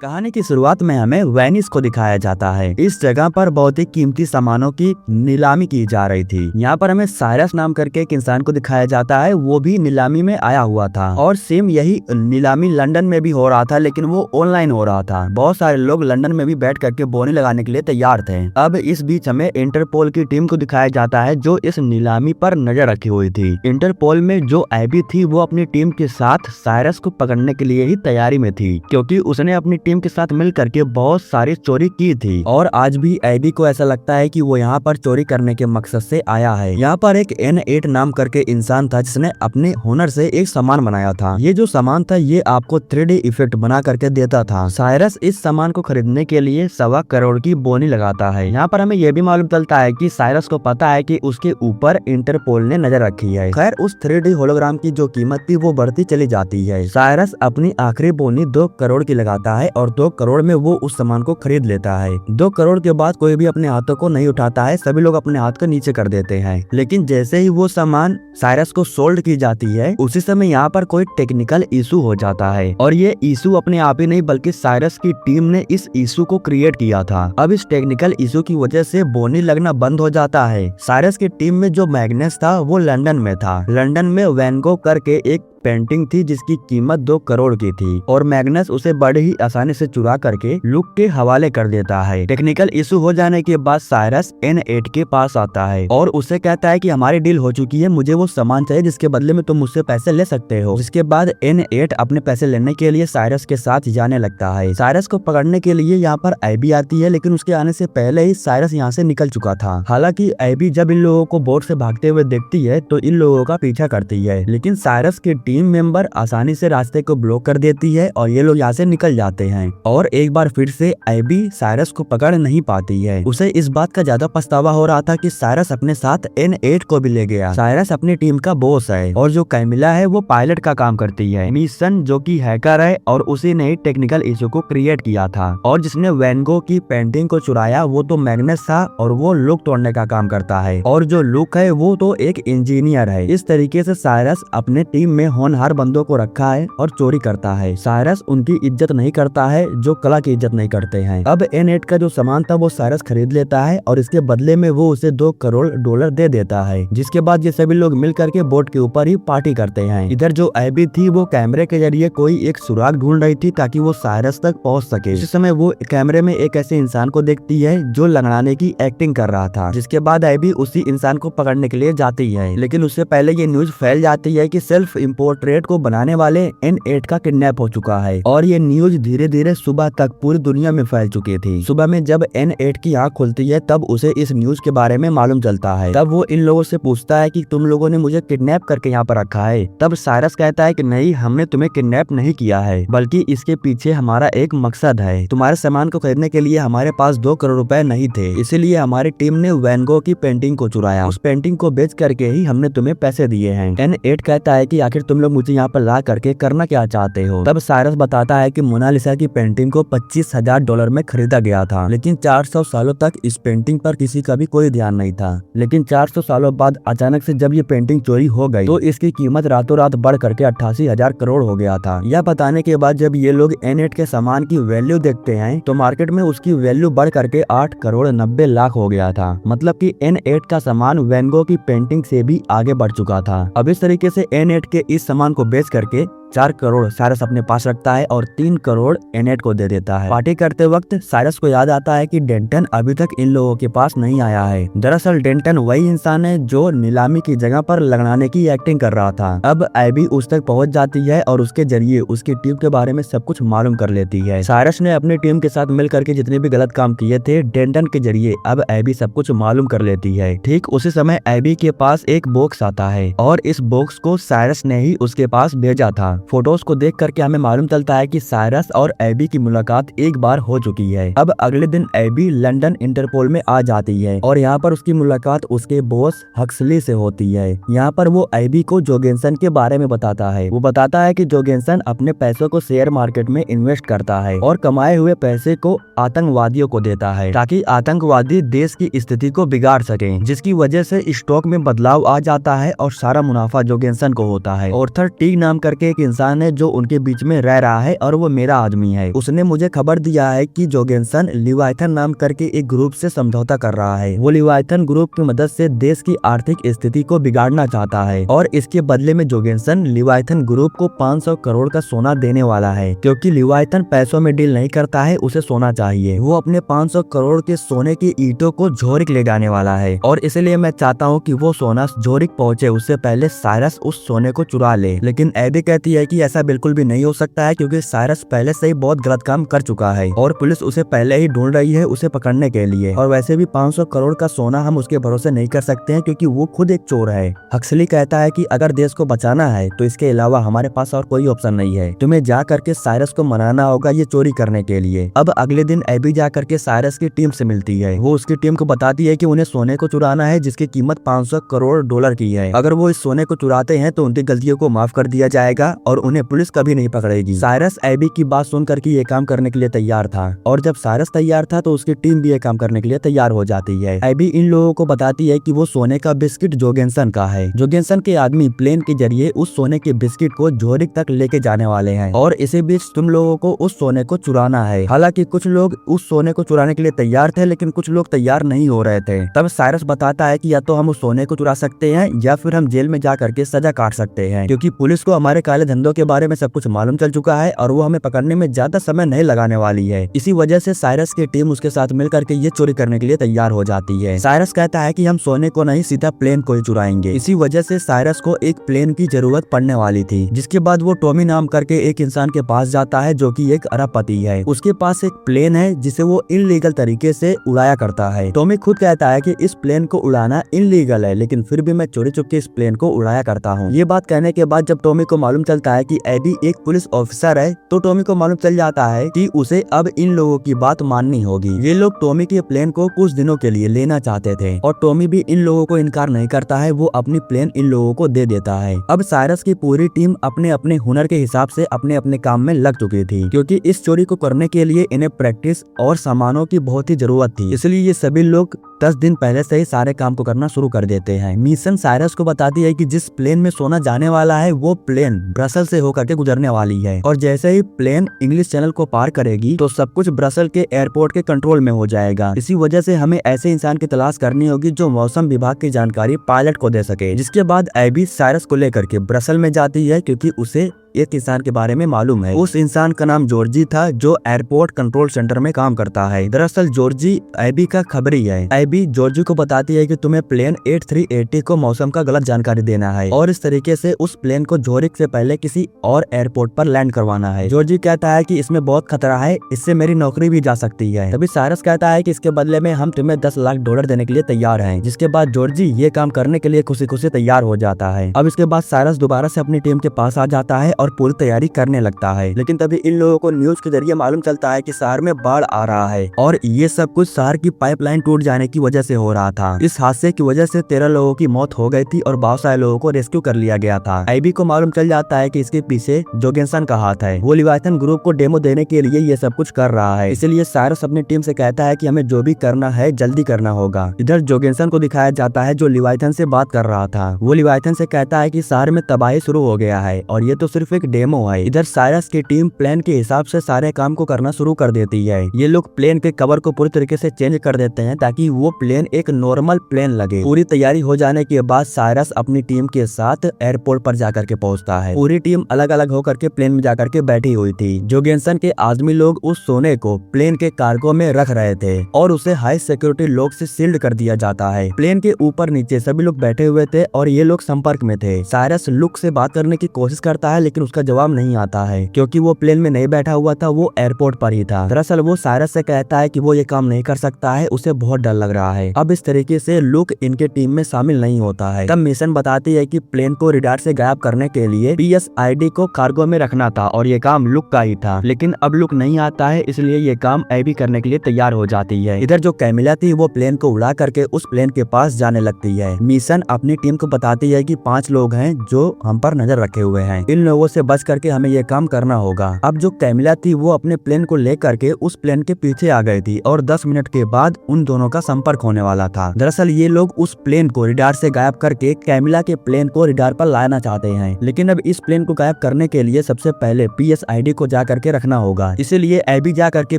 कहानी की शुरुआत में हमें वेनिस को दिखाया जाता है। इस जगह पर बहुत ही कीमती सामानों की नीलामी की जा रही थी। यहाँ पर हमें साइरस नाम करके एक इंसान को दिखाया जाता है, वो भी नीलामी में आया हुआ था और सेम यही नीलामी लंदन में भी हो रहा था, लेकिन वो ऑनलाइन हो रहा था। बहुत सारे लोग लंदन में भी बैठ करके बोनी लगाने के लिए तैयार थे। अब इस बीच हमें इंटरपोल की टीम को दिखाया जाता है जो इस नीलामी पर नजर रखी हुई थी। इंटरपोल में जो एबी थी वो अपनी टीम के साथ साइरस को पकड़ने के लिए ही तैयारी में थी, क्योंकि उसने अपनी टीम के साथ मिल करके बहुत सारी चोरी की थी और आज भी एबी को ऐसा लगता है कि वो यहाँ पर चोरी करने के मकसद से आया है। यहाँ पर एक N8 नाम करके इंसान था जिसने अपने हुनर से एक सामान बनाया था। ये जो सामान था ये आपको 3D इफेक्ट बना करके देता था। साइरस इस सामान को खरीदने के लिए 1.25 करोड़ की बोनी लगाता है। यहाँ पर हमें यह भी मालूम चलता है कि साइरस को पता है कि उसके ऊपर इंटरपोल ने नजर रखी है। खैर उस 3D होलोग्राम की जो कीमत थी वो बढ़ती चली जाती है। साइरस अपनी आखिरी बोनी 2 करोड़ की लगाता है और 2 करोड़ में वो उस सामान को खरीद लेता है। 2 करोड़ के बाद कोई भी अपने हाथों को नहीं उठाता है, सभी लोग अपने हाथ को नीचे कर देते हैं। लेकिन जैसे ही वो सामान साइरस को सोल्ड की जाती है उसी समय यहाँ पर कोई टेक्निकल इशू हो जाता है और ये इशू अपने आप ही नहीं बल्कि साइरस की टीम ने इस इशू को क्रिएट किया था। अब इस टेक्निकल इशू की वजह से बोनी लगना बंद हो जाता है। साइरस की टीम में जो मैग्नस था वो लंदन में था। लंदन में वैन गॉग करके एक पेंटिंग थी जिसकी कीमत 2 करोड़ की थी और मैग्नस उसे बड़े ही आसानी से चुरा करके लुक के हवाले कर देता है। टेक्निकल इशू हो जाने के बाद साइरस N8 के पास आता है और उसे कहता है कि हमारी डील हो चुकी है, मुझे वो सामान चाहिए जिसके बदले में तुम मुझसे पैसे ले सकते हो। जिसके बाद N8 अपने पैसे लेने के लिए साइरस के साथ जाने लगता है। साइरस को पकड़ने के लिए यहाँ पर एबी आती है, लेकिन उसके आने से पहले ही साइरस यहाँ से निकल चुका था। हालांकि एबी जब इन लोगों को बोट से भागते हुए देखती है तो इन लोगों का पीछा करती है, लेकिन साइरस की टीम मेंबर आसानी से रास्ते को ब्लॉक कर देती है और ये लोग यहाँ से निकल जाते हैं। और एक बार फिर से एबी साइरस को पकड़ नहीं पाती है। उसे इस बात का ज्यादा पछतावा हो रहा था कि साइरस अपने साथ N8 को भी ले गया। साइरस अपनी टीम का बॉस है और जो कैमिला है वो पायलट का काम करती है। मिशन जो कि हैकर है और उसी ने टेक्निकल इशू को क्रिएट किया था और जिसने वैन गॉग की पेंटिंग को चुराया वो तो मैग्नस था और वो लुक तोड़ने का काम करता है और जो लुक है वो तो एक इंजीनियर है। इस तरीके से साइरस अपने टीम में होनहार बंदों को रखा है और चोरी करता है। साइरस उनकी इज्जत नहीं करता है जो कला की इज्जत नहीं करते हैं। अब N8 का जो सामान था वो साइरस खरीद लेता है और इसके बदले में वो उसे 2 करोड़ डॉलर दे देता है। जिसके बाद ये सभी लोग मिल करके बोट के ऊपर ही पार्टी करते हैं। इधर जो एबी थी वो कैमरे के जरिए कोई एक सुराग ढूंढ रही थी ताकि वो साइरस तक पहुंच सके। इस समय वो कैमरे में एक ऐसे इंसान को देखती है जो लंगड़ाने की एक्टिंग कर रहा था। जिसके बाद एबी उसी इंसान को पकड़ने के लिए जाती है, लेकिन उससे पहले ये न्यूज फैल जाती है कि सेल्फ पोर्ट्रेट को बनाने वाले N8 का किडनैप हो चुका है और ये न्यूज धीरे धीरे सुबह तक पूरी दुनिया में फैल चुकी थी। सुबह में जब N8 की आंख खुलती है तब उसे इस न्यूज के बारे में मालूम चलता है। तब वो इन लोगों से पूछता है कि तुम लोगों ने मुझे किडनैप करके यहाँ पर रखा है। तब साइरस कहता है कि नहीं, हमने तुम्हें किडनैप नहीं किया है, बल्कि इसके पीछे हमारा एक मकसद है। तुम्हारे सामान को खरीदने के लिए हमारे पास 2 करोड़ रुपए नहीं थे, इसीलिए हमारी टीम ने वैन गॉग की पेंटिंग को चुराया। उस पेंटिंग को बेच करके ही हमने तुम्हें पैसे दिए हैं। N8 कहता है कि आखिर तुम लोग मुझे यहाँ पर ला करके करना क्या चाहते हो। तब साइरस बताता है कि मोनालिसा की पेंटिंग को $25,000 में खरीदा गया था, लेकिन 400 सालों तक इस पेंटिंग पर किसी का भी कोई ध्यान नहीं था। लेकिन 400 सालों बाद अचानक से जब ये पेंटिंग चोरी हो गई तो इसकी कीमत रातों रात बढ़ करके 88,000 करोड़ हो गया था। यह बताने के बाद जब ये लोग N8 के सामान की वैल्यू देखते हैं तो मार्केट में उसकी वैल्यू बढ़ करके 8 करोड़ 90 लाख हो गया था। मतलब कि N8 का सामान वैन गॉग की पेंटिंग से भी आगे बढ़ चुका था। अब इस तरीके से N8 के इस सामान को बेच करके 4 करोड़ साइरस अपने पास रखता है और 3 करोड़ N8 को दे देता है। पार्टी करते वक्त साइरस को याद आता है कि डेंटन अभी तक इन लोगों के पास नहीं आया है। दरअसल डेंटन वही इंसान है जो नीलामी की जगह पर लगड़ाने की एक्टिंग कर रहा था। अब एबी उस तक पहुंच जाती है और उसके जरिए उसकी टीम के बारे में सब कुछ मालूम कर लेती है। साइरस ने अपनी टीम के साथ मिल करके जितने भी गलत काम किए थे डेंटन के जरिए अब एबी सब कुछ मालूम कर लेती है। ठीक उसी समय एबी के पास एक बॉक्स आता है और इस बॉक्स को साइरस ने ही उसके पास भेजा था। फोटोज को देख करके हमें मालूम चलता है कि साइरस और एबी की मुलाकात एक बार हो चुकी है। अब अगले दिन एबी लंदन इंटरपोल में आ जाती है और यहाँ पर उसकी मुलाकात उसके बॉस हक्सली से होती है। यहाँ पर वो एबी को जोगेंसन के बारे में बताता है। वो बताता है कि जोगेंसन अपने पैसों को शेयर मार्केट में इन्वेस्ट करता है और कमाए हुए पैसे को आतंकवादियों को देता है ताकि आतंकवादी देश की स्थिति को बिगाड़ सके, जिसकी वजह से स्टॉक में बदलाव आ जाता है और सारा मुनाफा जोगेंसन को होता है। ऑर्थर टी नाम करके एक इंसान है जो उनके बीच में रह रहा है और वो मेरा आदमी है। उसने मुझे खबर दिया है कि जोगेंसन लिवाइथन नाम करके एक ग्रुप से समझौता कर रहा है। वो लिवाइथन ग्रुप की मदद से देश की आर्थिक स्थिति को बिगाड़ना चाहता है और इसके बदले में जोगेंसन लिवाइथन ग्रुप को 500 करोड़ का सोना देने वाला है। क्योंकि लिवाइथन पैसों में डील नहीं करता है, उसे सोना चाहिए। वो अपने 500 करोड़ के सोने की ईंटों को जोरिक ले जाने वाला है और इसलिए मैं चाहता हूँ कि वो सोना जोरिक पहुँचे उससे पहले साइरस उस सोने को चुरा ले। लेकिन एबी कहती है कि ऐसा बिल्कुल भी नहीं हो सकता है क्योंकि साइरस पहले से ही बहुत गलत काम कर चुका है और पुलिस उसे पहले ही ढूंढ रही है उसे पकड़ने के लिए। और वैसे भी 500 करोड़ का सोना हम उसके भरोसे नहीं कर सकते हैं क्योंकि वो खुद एक चोर है। हक्सली कहता है कि अगर देश को बचाना है तो इसके अलावा हमारे पास और कोई ऑप्शन नहीं है, तुम्हें जा करके साइरस को मनाना होगा ये चोरी करने के लिए। अब अगले दिन एबी जा करके साइरस की टीम से मिलती है। वो उसकी टीम को बताती है कि उन्हें सोने को चुराना है जिसकी कीमत 500 करोड़ डॉलर की है। अगर वो इस सोने को चुराते हैं तो उनकी गलतियों को माफ कर दिया जाएगा और उन्हें पुलिस कभी नहीं पकड़ेगी। साइरस एबी की बात सुन करके ये काम करने के लिए तैयार था और जब साइरस तैयार था तो उसकी टीम भी ये काम करने के लिए तैयार हो जाती है। एबी इन लोगों को बताती है कि वो सोने का बिस्किट जोगेंसन का है। जोगेंसन के आदमी प्लेन के जरिए उस सोने के बिस्किट को जोरिक तक लेके जाने वाले हैं और इसी बीच तुम लोगों को उस सोने को चुराना है। हालांकि कुछ लोग उस सोने को चुराने के लिए तैयार थे लेकिन कुछ लोग तैयार नहीं हो रहे थे। तब साइरस बताता है कि या तो हम उस सोने को चुरा सकते हैं या फिर हम जेल में जा करके सजा काट सकते हैं क्योंकि पुलिस को हमारे काले धंधों के बारे में सब कुछ मालूम चल चुका है और वो हमें पकड़ने में ज्यादा समय नहीं लगाने वाली है। इसी वजह से साइरस की टीम उसके साथ मिल करके ये चोरी करने के लिए तैयार हो जाती है। साइरस कहता है कि हम सोने को नहीं सीधा प्लेन को ही चुराएंगे। इसी वजह से साइरस को एक प्लेन की जरूरत पड़ने वाली थी, जिसके बाद वो टॉमी नाम करके एक इंसान के पास जाता है जो कि एक अरबपति है। उसके पास एक प्लेन है जिसे वो इनलीगल तरीके से उड़ाया करता है। टॉमी खुद कहता है कि इस प्लेन को उड़ाना इनलीगल है लेकिन फिर भी मैं चोरी चुपके इस प्लेन को उड़ाया करता हूँ। ये बात कहने के बाद जब टॉमी को मालूम चलता है कि एबी एक पुलिस ऑफिसर है तो टॉमी को मालूम चल जाता है कि उसे अब इन लोगों की बात माननी होगी। ये लोग टॉमी के प्लेन को कुछ दिनों के लिए लेना चाहते थे और टॉमी भी इन लोगों को इनकार नहीं करता है, वो अपनी प्लेन इन लोगों को दे देता है। अब साइरस की पूरी टीम अपने अपने हुनर के हिसाब से अपने अपने काम में लग चुकी थी क्योंकि इस चोरी को करने के लिए इन्हें प्रैक्टिस और सामानों की बहुत ही जरूरत थी, इसलिए ये सभी लोग 10 दिन पहले से ही सारे काम को करना शुरू कर देते हैं। मिशन साइरस को बताती है कि जिस प्लेन में सोना जाने वाला है वो प्लेन ब्रसल से होकर के गुजरने वाली है और जैसे ही प्लेन इंग्लिश चैनल को पार करेगी तो सब कुछ ब्रसल के एयरपोर्ट के कंट्रोल में हो जाएगा। इसी वजह से हमें ऐसे इंसान की तलाश करनी होगी जो मौसम विभाग की जानकारी पायलट को दे सके। जिसके बाद एबी साइरस को लेकर के ब्रसल में जाती है क्योंकि उसे एक इंसान के बारे में मालूम है। उस इंसान का नाम जॉर्जी था जो एयरपोर्ट कंट्रोल सेंटर में काम करता है। दरअसल जॉर्जी एबी का खबरी है। एबी जॉर्जी को बताती है कि तुम्हें प्लेन 8380 को मौसम का गलत जानकारी देना है और इस तरीके से उस प्लेन को जोरिक से पहले किसी और एयरपोर्ट पर लैंड करवाना है। जॉर्जी कहता है कि इसमें बहुत खतरा है, इससे मेरी नौकरी भी जा सकती है। तभी साइरस कहता है कि इसके बदले में हम तुम्हें 10 लाख डॉलर देने के लिए तैयार हैं। जिसके बाद जॉर्जी ये काम करने के लिए खुशी खुशी तैयार हो जाता है। अब इसके बाद साइरस दोबारा से अपनी टीम के पास आ जाता है और पूरी तैयारी करने लगता है। लेकिन तभी इन लोगों को न्यूज के जरिए मालूम चलता है कि शहर में बाढ़ आ रहा है और ये सब कुछ शहर की पाइपलाइन टूट जाने की वजह से हो रहा था। इस हादसे की वजह से 13 लोगों की मौत हो गई थी और बहुत सारे लोगों को रेस्क्यू कर लिया गया था। एबी को मालूम चल जाता है कि इसके पीछे जोगेंसन का हाथ है। वो लिवाइथन ग्रुप को डेमो देने के लिए ये सब कुछ कर रहा है, इसलिए साइरस अपनी टीम से कहता है कि हमें जो भी करना है जल्दी करना होगा। इधर जोगेंसन को दिखाया जाता है जो लिवाइथन से बात कर रहा था। वो लिवाइथन से कहता है कि शहर में तबाही शुरू हो गया है और ये तो सिर्फ एक डेमो है। इधर साइरस की टीम प्लेन के हिसाब से सारे काम को करना शुरू कर देती है। ये लोग प्लेन के कवर को पूरी तरीके से चेंज कर देते हैं ताकि वो प्लेन एक नॉर्मल प्लेन लगे। पूरी तैयारी हो जाने के बाद साइरस अपनी टीम के साथ एयरपोर्ट पर जाकर के पहुंचता है। पूरी टीम अलग अलग होकर के प्लेन में जाकर के बैठी हुई थी। जोगेंसन के आदमी लोग उस सोने को प्लेन के कार्गो में रख रहे थे और उसे हाई सिक्योरिटी लॉक से सील्ड कर दिया जाता है। प्लेन के ऊपर नीचे सभी लोग बैठे हुए थे और ये लोग संपर्क में थे। साइरस लुक से बात करने की कोशिश करता है लेकिन उसका जवाब नहीं आता है क्योंकि वो प्लेन में नहीं बैठा हुआ था, वो एयरपोर्ट पर ही था। दरअसल वो साइरस से कहता है कि वो ये काम नहीं कर सकता है, उसे बहुत डर लग रहा है। अब इस तरीके से लुक इनके टीम में शामिल नहीं होता है। तब मिशन बताती है कि प्लेन को रडार से गायब करने के लिए PSID को कार्गो में रखना था और ये काम लुक का ही था। लेकिन अब लुक नहीं आता है इसलिए ये काम एबी करने के लिए तैयार हो जाती है। इधर जो कैमिला थी वो प्लेन को उड़ा करके उस प्लेन के पास जाने लगती है। मिशन अपनी टीम को बताती है कि 5 लोग हैं जो हम पर नजर रखे हुए हैं। इन लोगों लोगों से बच करके हमें ये काम करना होगा। अब जो कैमिला थी वो अपने प्लेन को लेकर के उस प्लेन के पीछे आ गई थी और 10 मिनट के बाद उन दोनों का संपर्क होने वाला था। दरअसल ये लोग उस प्लेन को रडार से गायब करके कैमिला के प्लेन को रडार पर लाना चाहते हैं, लेकिन अब इस प्लेन को गायब करने के लिए सबसे पहले PSID को जा करके रखना होगा। इसीलिए एबी जा करके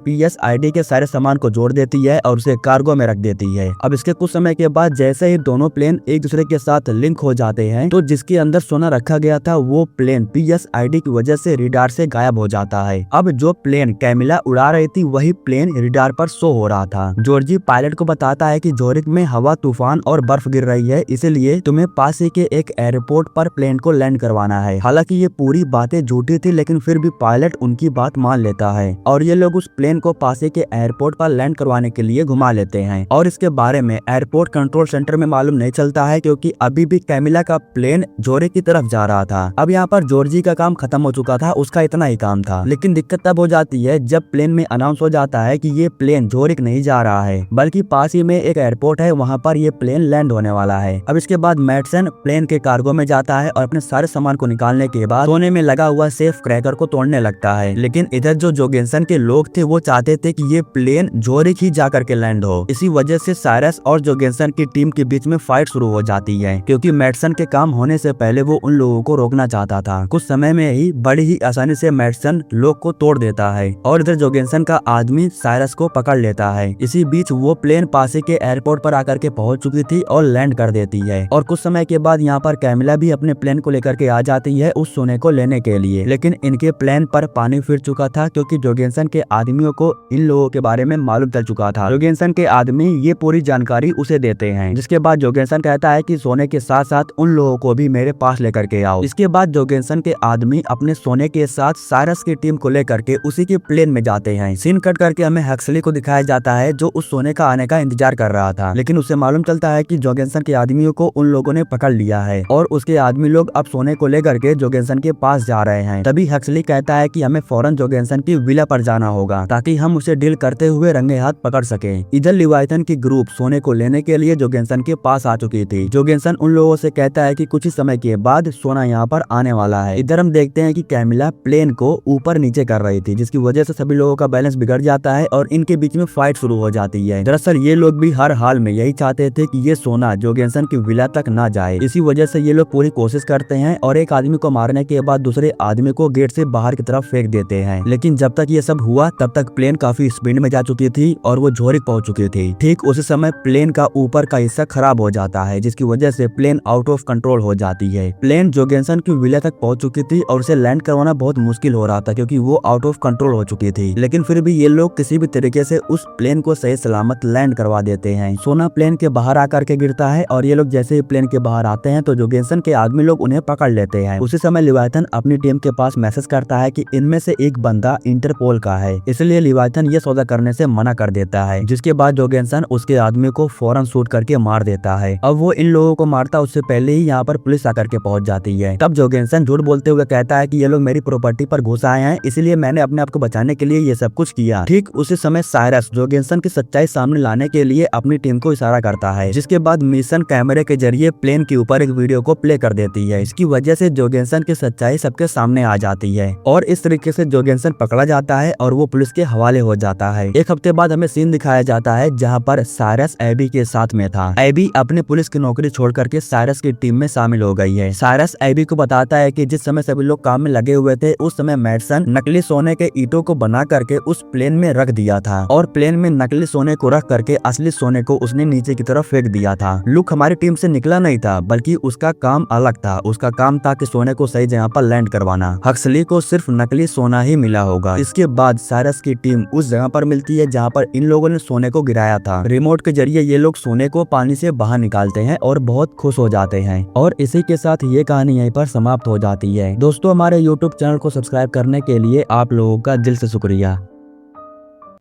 PSID के सारे सामान को जोड़ देती है और उसे कार्गो में रख देती है। अब इसके कुछ समय के बाद जैसे ही दोनों प्लेन एक दूसरे के साथ लिंक हो जाते हैं तो जिसके अंदर सोना रखा गया था वो प्लेन PSID की वजह से रडार से गायब हो जाता है। अब जो प्लेन कैमिला उड़ा रही थी वही प्लेन रडार पर शो हो रहा था। जॉर्जी पायलट को बताता है कि जोरिक में हवा, तूफान और बर्फ गिर रही है, इसलिए तुम्हें पास ही के एक एयरपोर्ट पर प्लेन को लैंड करवाना है। हालांकि ये पूरी बातें झूठी थी, लेकिन फिर भी पायलट उनकी बात मान लेता है और ये लोग उस प्लेन को पास ही के एयरपोर्ट पर लैंड करवाने के लिए घुमा लेते हैं। और इसके बारे में एयरपोर्ट कंट्रोल सेंटर में मालूम नहीं चलता है, क्योंकि अभी भी कैमिला का प्लेन जोरिक की तरफ जा रहा था। अब यहाँ पर जॉर्जी का काम खत्म हो चुका था, उसका इतना ही काम था। लेकिन दिक्कत तब हो जाती है जब प्लेन में अनाउंस हो जाता है कि ये प्लेन जोरिक नहीं जा रहा है, बल्कि पास ही में एक एयरपोर्ट है, वहाँ पर ये प्लेन लैंड होने वाला है। अब इसके बाद मैडसन प्लेन के कार्गो में जाता है और अपने सारे सामान को निकालने के बाद सोने में लगा हुआ सेफ क्रैकर को तोड़ने लगता है। लेकिन इधर जो जोगेंसन के लोग थे वो चाहते थे कि ये प्लेन जोरिक ही जा करके लैंड हो। इसी वजह से साइरस और जोगेंसन की टीम के बीच में फाइट शुरू हो जाती है, क्योंकि मैडसन के काम होने से पहले वो उन लोगों को रोकना चाहता था। कुछ समय में ही बड़ी ही आसानी से मैडसन लोग को तोड़ देता है और इधर जोगेंसन का आदमी साइरस को पकड़ लेता है। इसी बीच वो प्लेन पास ही के एयरपोर्ट पर आकर के पहुंच चुकी थी और लैंड कर देती है। और कुछ समय के बाद यहाँ पर कैमिला भी अपने प्लेन को लेकर के आ जाती है उस सोने को लेने के लिए। लेकिन इनके प्लेन पर पानी फिर चुका था, क्योंकि जोगेंसन के आदमियों को इन लोगों के बारे में मालूम चल चुका था। जोगेंसन के आदमी ये पूरी जानकारी उसे देते हैं, जिसके बाद जोगेंसन कहता है कि सोने के साथ साथ उन लोगों को भी मेरे पास लेकर के आओ। इसके बाद जोगेंसन के आदमी अपने सोने के साथ साइरस की टीम को लेकर के उसी के प्लेन में जाते हैं। सीन कट करके हमें हक्सली को दिखाया जाता है जो उस सोने का आने का इंतजार कर रहा था, लेकिन उसे मालूम चलता है कि जोगेंसन के आदमियों को उन लोगों ने पकड़ लिया है और उसके आदमी लोग अब सोने को लेकर के जोगेंसन के पास जा रहे हैं। तभी हक्सली कहता है कि हमें फौरन जोगेंसन की विला पर जाना होगा ताकि हम उसे डील करते हुए रंगे हाथ पकड़ सके। इधर लिवाइथन की ग्रुप सोने को लेने के लिए जोगेंसन के पास आ चुकी थी। जोगेंसन उन लोगों से कहता है कि कुछ ही समय के बाद सोना यहाँ पर आने वाला है। इधर हम देखते हैं कि कैमिला प्लेन को ऊपर नीचे कर रही थी, जिसकी वजह से सभी लोगों का बैलेंस बिगड़ जाता है और इनके बीच में फाइट शुरू हो जाती है। दरअसल ये लोग भी हर हाल में यही चाहते थे कि ये सोना जोगेंसन की विला तक ना जाए। इसी वजह से ये लोग पूरी कोशिश करते हैं और एक आदमी को मारने के बाद दूसरे आदमी को गेट से बाहर की तरफ फेंक देते हैं। लेकिन जब तक ये सब हुआ तब तक प्लेन काफी स्पीड में जा चुकी थी और वो जोरिक पहुंच चुकी थी। ठीक उसी समय प्लेन का ऊपर का हिस्सा खराब हो जाता है, जिसकी वजह से प्लेन आउट ऑफ कंट्रोल हो जाती है। प्लेन जोगेंसन की विला तक पहुंच चुकी थी और उसे लैंड करवाना बहुत मुश्किल हो रहा था, क्योंकि वो आउट ऑफ कंट्रोल हो चुकी थी। लेकिन फिर भी ये लोग किसी भी तरीके से उस प्लेन को सही सलामत लैंड करवा देते हैं। सोना प्लेन के बाहर आकर के गिरता है और ये लोग जैसे ही प्लेन के बाहर आते हैं तो जोगेंसन के आदमी लोग उन्हें पकड़ लेते हैं। उसी समय लिवाइथन अपनी टीम के पास मैसेज करता है कि इनमें से एक बंदा इंटरपोल का है, इसलिए लिवाइथन ये सौदा करने से मना कर देता है। जिसके बाद जोगेंसन उसके आदमी को फौरन शूट करके मार देता है। अब वो इन लोगों को मारता उससे पहले ही यहाँ पर पुलिस आकर के पहुंच जाती है। तब जोगेंसन झूठ बोलते हुए कहता है कि ये लोग मेरी प्रॉपर्टी पर घुस आए हैं, इसलिए मैंने अपने आप को बचाने के लिए ये सब कुछ किया। ठीक उसी समय साइरस जोगेंसन की सच्चाई सामने लाने के लिए अपनी टीम को इशारा करता है, जिसके बाद मिशन कैमरे के जरिए प्लेन के ऊपर एक वीडियो को प्ले कर देती है। इसकी वजह से जोगेंसन की सच्चाई सबके सामने आ जाती है और इस तरीके से जोगेंसन पकड़ा जाता है और वो पुलिस के हवाले हो जाता है। एक हफ्ते बाद हमें सीन दिखाया जाता है जहाँ पर साइरस एबी के साथ में था। एबी अपने पुलिस की नौकरी छोड़ करके साइरस की टीम में शामिल हो गई है। साइरस एबी को बताता है कि जिस समय सभी लोग काम में लगे हुए थे उस समय मैडसन नकली सोने के ईंटों को बना करके उस प्लेन में रख दिया था और प्लेन में नकली सोने को रख करके असली सोने को उसने नीचे की तरफ फेंक दिया था। लुक हमारी टीम से निकला नहीं था, बल्कि उसका काम अलग था। उसका काम था कि सोने को सही जगह पर लैंड करवाना। हक्सली को सिर्फ नकली सोना ही मिला होगा। इसके बाद साइरस की टीम उस जगह पर मिलती है जहाँ पर इन लोगों ने सोने को गिराया था। रिमोट के जरिए ये लोग सोने को पानी से बाहर निकालते हैं और बहुत खुश हो जाते हैं। और इसी के साथ ये कहानी यहीं पर समाप्त हो जाती है। दोस्तों, हमारे YouTube चैनल को सब्सक्राइब करने के लिए आप लोगों का दिल से शुक्रिया।